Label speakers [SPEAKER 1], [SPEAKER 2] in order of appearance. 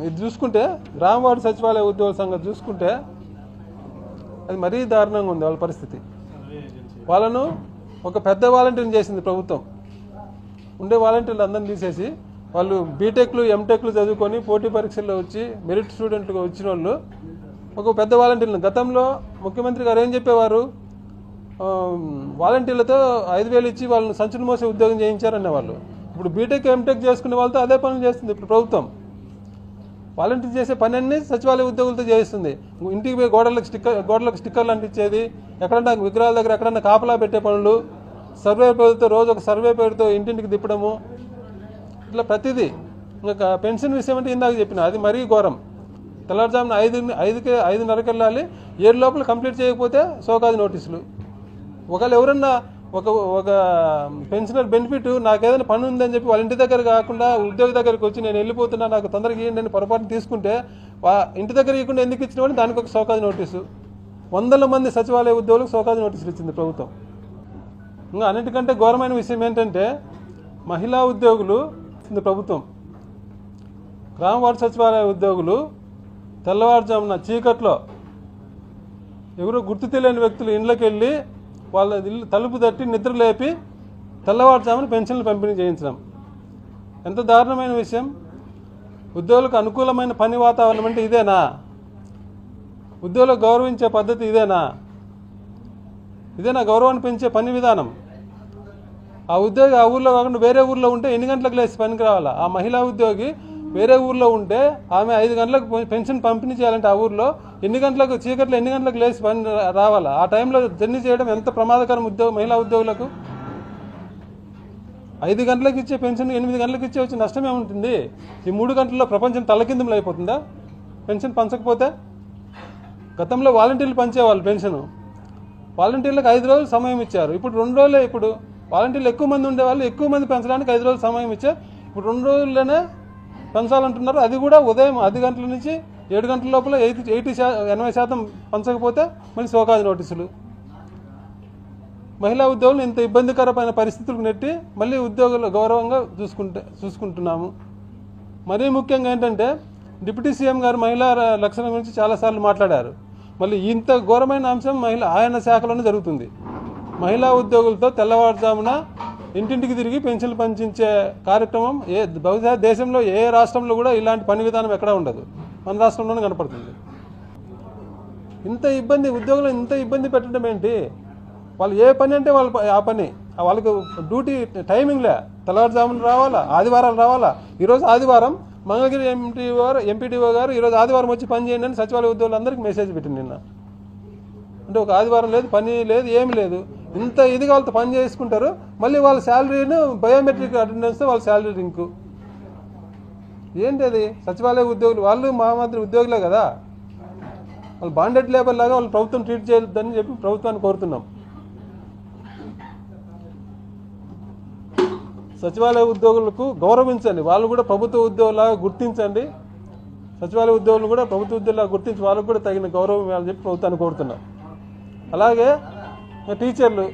[SPEAKER 1] ఇది చూసుకుంటే గ్రామ వార్డు సచివాలయ ఉద్యోగుల సంగతి చూసుకుంటే అది మరీ దారుణంగా ఉంది వాళ్ళ పరిస్థితి. వాళ్ళను ఒక పెద్ద వాలంటీర్ని చేసింది ప్రభుత్వం. ఉండే వాలంటీర్లు అందరిని తీసేసి వాళ్ళు బీటెక్లు ఎంటెక్లు చదువుకొని పోటీ పరీక్షల్లో వచ్చి మెరిట్ స్టూడెంట్గా వచ్చిన వాళ్ళు ఒక పెద్ద వాలంటీర్లు. గతంలో ముఖ్యమంత్రి గారు ఏం చెప్పేవారు, వాలంటీర్లతో 5,000 ఇచ్చి వాళ్ళని సంచులు మోసే ఉద్యోగం చేయించారనేవాళ్ళు. ఇప్పుడు బీటెక్ ఎంటెక్ చేసుకునే వాళ్ళతో అదే పనులు చేస్తుంది ఇప్పుడు ప్రభుత్వం. వాలంటీర్ చేసే పని అన్నీ సచివాలయ ఉద్యోగులతో చేయిస్తుంది. ఇంటికి పోయి గోడలకు స్టిక్కర్లు అంటించేది, ఎక్కడన్నా విగ్రహాల దగ్గర ఎక్కడన్నా కాపలా పెట్టే పనులు, సర్వే పేరుతో రోజు ఒక సర్వే పేరుతో ఇంటింటికి తిప్పడము, ఇట్లా ప్రతిదీ. ఇంకా పెన్షన్ విషయం అంటే ఇందాక చెప్పిన అది మరీ ఘోరం. తెల్లవారుజామున 5:30కి వెళ్ళాలి, 7 లోపల కంప్లీట్ చేయకపోతే సోకాది నోటీసులు. ఒకవేళ ఎవరన్నా ఒక పెన్షనర్ బెనిఫిట్ నాకు ఏదైనా పని ఉందని చెప్పి వాళ్ళ ఇంటి దగ్గర కాకుండా ఉద్యోగి దగ్గరికి వచ్చి నేను వెళ్ళిపోతున్నా నాకు తొందరగా ఇవ్వండి అని పొరపాటు తీసుకుంటే ఇంటి దగ్గర ఇవ్వకుండా ఎందుకు ఇచ్చినవాడిని దానికి ఒక సోకాది నోటీసు. 100 మంది సచివాలయ ఉద్యోగులకు సోకాది నోటీసులు ఇచ్చింది ప్రభుత్వం. ఇంకా అన్నిటికంటే ఘోరమైన విషయం ఏంటంటే మహిళా ఉద్యోగులు ప్రభుత్వం గ్రామ వార్డు సచివాలయ ఉద్యోగులు తెల్లవారుజామున చీకట్లో ఎవరో గుర్తు తెలియని వ్యక్తులు ఇళ్ళకి వెళ్ళి వాళ్ళ ఇల్లు తలుపు తట్టి నిద్ర లేపి తెల్లవారుజామున పెన్షన్లు పంపిణీ చేయించడం ఎంత దారుణమైన విషయం. ఉద్యోగులకు అనుకూలమైన పని వాతావరణం అంటే ఇదేనా? ఉద్యోగులకు గౌరవించే పద్ధతి ఇదేనా గౌరవాన్ని పెంచే పని విధానం? ఆ ఉద్యోగి ఆ ఊర్లో కాకుండా వేరే ఊర్లో ఉంటే ఎన్ని గంటలకు లేచి పనికి రావాలా? ఆ మహిళా ఉద్యోగి వేరే ఊర్లో ఉంటే ఆమె 5 గంటలకు పెన్షన్ పంపిణీ చేయాలంటే ఆ ఊర్లో ఎన్ని గంటలకు లేచి పని రావాలా? ఆ టైంలో జర్నీ చేయడం ఎంత ప్రమాదకరం మహిళా ఉద్యోగులకు. 5 గంటలకు ఇచ్చే పెన్షన్ 8 గంటలకు ఇచ్చే వచ్చి నష్టమే ఉంటుంది. ఈ 3 గంటల్లో ప్రపంచం తలకిందులు అయిపోతుందా పెన్షన్ పంచకపోతే? గతంలో వాలంటీర్లు పంచేవాళ్ళు పెన్షను. వాలంటీర్లకు 5 రోజులు సమయం ఇచ్చారు. ఇప్పుడు 2 రోజులే. ఇప్పుడు వాలంటీర్లు ఎక్కువ మంది ఉండేవాళ్ళు ఎక్కువ మంది పెంచడానికి 5 రోజులు సమయం ఇచ్చారు. ఇప్పుడు 2 రోజుల్లోనే పెంచాలంటున్నారు. అది కూడా ఉదయం 10 గంటల నుంచి 7 గంటల లోపల 80% పంచకపోతే మళ్ళీ సోకాది నోటీసులు. మహిళా ఉద్యోగులు ఇంత ఇబ్బందికరమైన పరిస్థితులకు నెట్టి మళ్ళీ ఉద్యోగులు గౌరవంగా చూసుకుంటున్నాము. మరీ ముఖ్యంగా ఏంటంటే డిప్యూటీ సీఎం గారు మహిళా లక్షణం గురించి చాలాసార్లు మాట్లాడారు. మళ్ళీ ఇంత ఘోరమైన అంశం ఆయన శాఖలోనే జరుగుతుంది. మహిళా ఉద్యోగులతో తెల్లవారుజామున ఇంటింటికి తిరిగి పెన్షన్లు పంచించే కార్యక్రమం బహుశా దేశంలో ఏ రాష్ట్రంలో కూడా ఇలాంటి పని విధానం ఎక్కడా ఉండదు. మన రాష్ట్రంలోనే కనపడుతుంది. ఉద్యోగులు ఇంత ఇబ్బంది పెట్టడం ఏంటి? వాళ్ళు ఏ పని అంటే వాళ్ళు ఆ పని, వాళ్ళకి డ్యూటీ టైమింగ్లే. తెల్లవారుజామున రావాలా, ఆదివారాలు రావాలా. ఈరోజు ఆదివారం మంగళగిరి ఎంపీటీఓ గారు ఈరోజు ఆదివారం వచ్చి పని చేయండి అని సచివాలయ ఉద్యోగులందరికీ మెసేజ్ పెట్టింది నిన్న. అంటే ఒక ఆదివారం లేదు, పని లేదు, ఏమి లేదు. ఇంత ఇదిగా వాళ్ళతో పని చేసుకుంటారు. మళ్ళీ వాళ్ళ శాలరీను బయోమెట్రిక్ అటెండెన్స్తో వాళ్ళ శాలరీ లింకు ఏంటి? అది సచివాలయ ఉద్యోగులు వాళ్ళు మా మాదిరి ఉద్యోగులే కదా. వాళ్ళు బాండెడ్ లేబర్ లాగా వాళ్ళు ప్రభుత్వం ట్రీట్ చేయొద్దని చెప్పి ప్రభుత్వాన్ని కోరుతున్నాం. సచివాలయ ఉద్యోగులకు గౌరవించండి. వాళ్ళు కూడా ప్రభుత్వ ఉద్యోగులాగా గుర్తించండి. సచివాలయ ఉద్యోగులు కూడా ప్రభుత్వ ఉద్యోగులాగా గుర్తించి వాళ్ళకు కూడా తగిన గౌరవం ఇవ్వాలని చెప్పి ప్రభుత్వాన్ని కోరుతున్నాం. అలాగే టీచర్లు